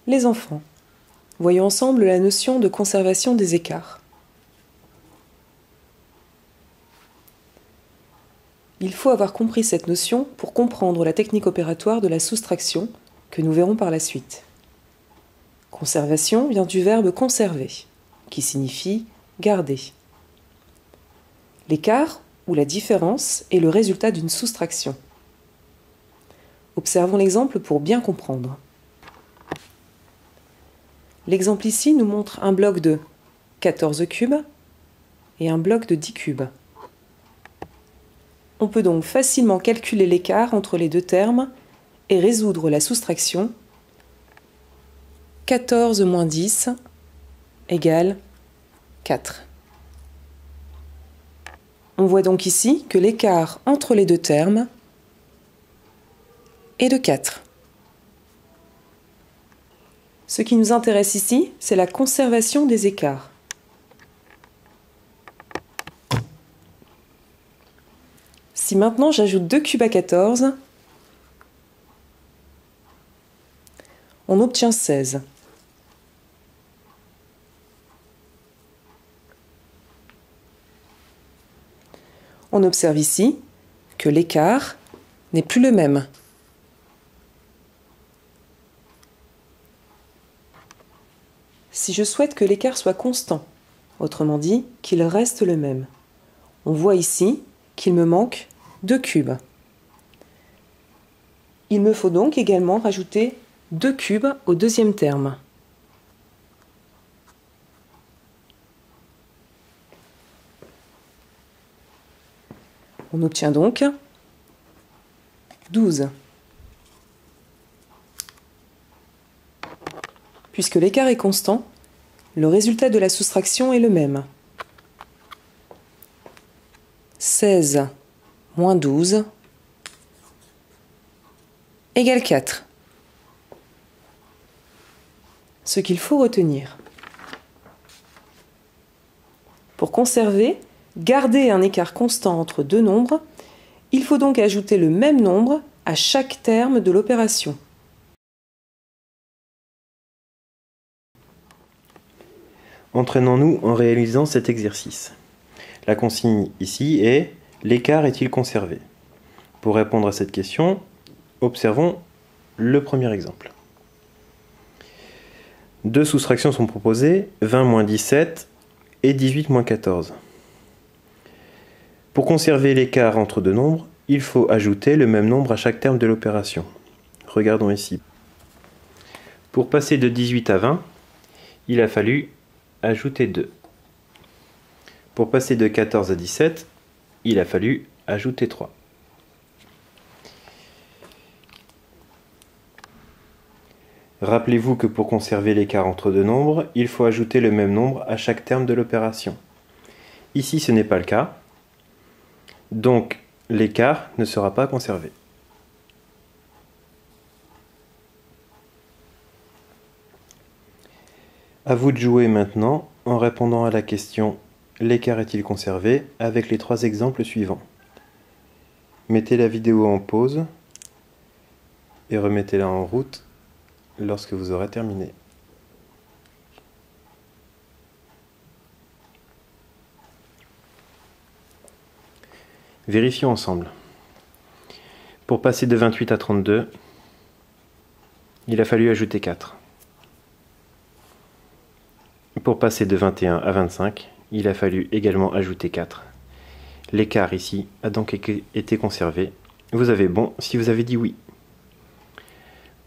Les enfants, voyons ensemble la notion de conservation des écarts. Il faut avoir compris cette notion pour comprendre la technique opératoire de la soustraction que nous verrons par la suite. Conservation vient du verbe conserver, qui signifie garder. L'écart ou la différence est le résultat d'une soustraction. Observons l'exemple pour bien comprendre. L'exemple ici nous montre un bloc de 14 cubes et un bloc de 10 cubes. On peut donc facilement calculer l'écart entre les deux termes et résoudre la soustraction 14 moins 10 égale 4. On voit donc ici que l'écart entre les deux termes est de 4. Ce qui nous intéresse ici, c'est la conservation des écarts. Si maintenant j'ajoute 2 cubes à 14, on obtient 16. On observe ici que l'écart n'est plus le même. Si je souhaite que l'écart soit constant, autrement dit qu'il reste le même, on voit ici qu'il me manque 2 cubes. Il me faut donc également rajouter 2 cubes au deuxième terme. On obtient donc 12. Puisque l'écart est constant, le résultat de la soustraction est le même. 16 moins 12 égale 4. Ce qu'il faut retenir. Pour conserver, garder un écart constant entre deux nombres, il faut donc ajouter le même nombre à chaque terme de l'opération. Entraînons-nous en réalisant cet exercice. La consigne ici est « l'écart est-il conservé ?» Pour répondre à cette question, observons le premier exemple. Deux soustractions sont proposées, 20 moins 17 et 18 moins 14. Pour conserver l'écart entre deux nombres, il faut ajouter le même nombre à chaque terme de l'opération. Regardons ici. Pour passer de 18 à 20, il a fallu ajouter 2. Pour passer de 14 à 17, il a fallu ajouter 3. Rappelez-vous que pour conserver l'écart entre deux nombres, il faut ajouter le même nombre à chaque terme de l'opération. Ici, ce n'est pas le cas, donc l'écart ne sera pas conservé. À vous de jouer maintenant en répondant à la question « L'écart est-il conservé ?» avec les 3 exemples suivants. Mettez la vidéo en pause et remettez-la en route lorsque vous aurez terminé. Vérifions ensemble. Pour passer de 28 à 32, il a fallu ajouter 4. Pour passer de 21 à 25, il a fallu également ajouter 4. L'écart ici a donc été conservé. Vous avez bon si vous avez dit oui.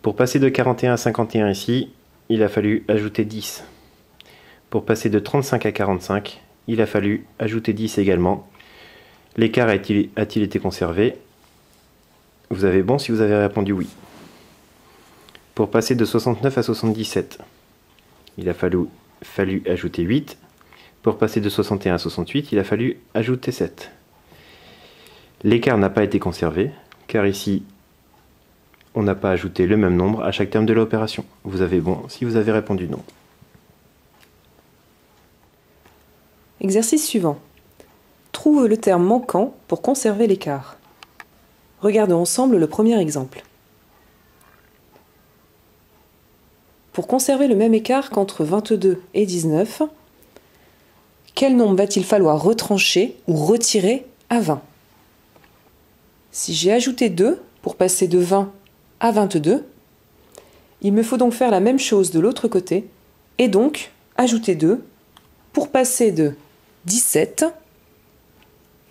Pour passer de 41 à 51 ici, il a fallu ajouter 10. Pour passer de 35 à 45, il a fallu ajouter 10 également. L'écart a-t-il été conservé? Vous avez bon si vous avez répondu oui. Pour passer de 69 à 77, il a fallu ajouter 8. Pour passer de 61 à 68, il a fallu ajouter 7. L'écart n'a pas été conservé, car ici, on n'a pas ajouté le même nombre à chaque terme de l'opération. Vous avez bon si vous avez répondu non. Exercice suivant. Trouve le terme manquant pour conserver l'écart. Regardons ensemble le premier exemple. Pour conserver le même écart qu'entre 22 et 19, quel nombre va-t-il falloir retrancher ou retirer à 20? Si j'ai ajouté 2 pour passer de 20 à 22, il me faut donc faire la même chose de l'autre côté et donc ajouter 2 pour passer de 17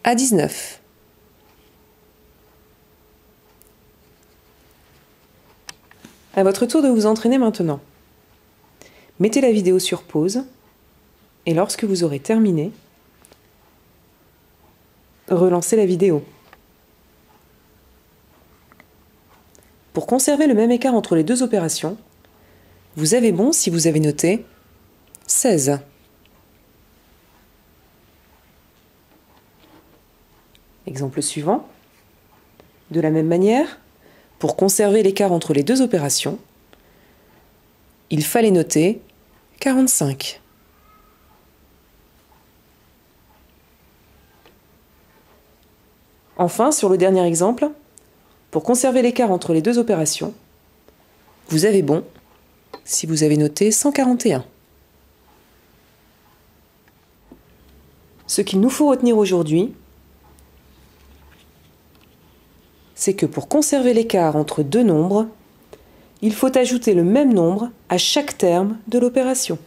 à 19. À votre tour de vous entraîner maintenant. Mettez la vidéo sur pause et lorsque vous aurez terminé, relancez la vidéo. Pour conserver le même écart entre les deux opérations, vous avez bon si vous avez noté 16. Exemple suivant. De la même manière, pour conserver l'écart entre les deux opérations, il fallait noter 45. Enfin, sur le dernier exemple, pour conserver l'écart entre les deux opérations, vous avez bon si vous avez noté 141. Ce qu'il nous faut retenir aujourd'hui, c'est que pour conserver l'écart entre deux nombres, il faut ajouter le même nombre à chaque terme de l'opération.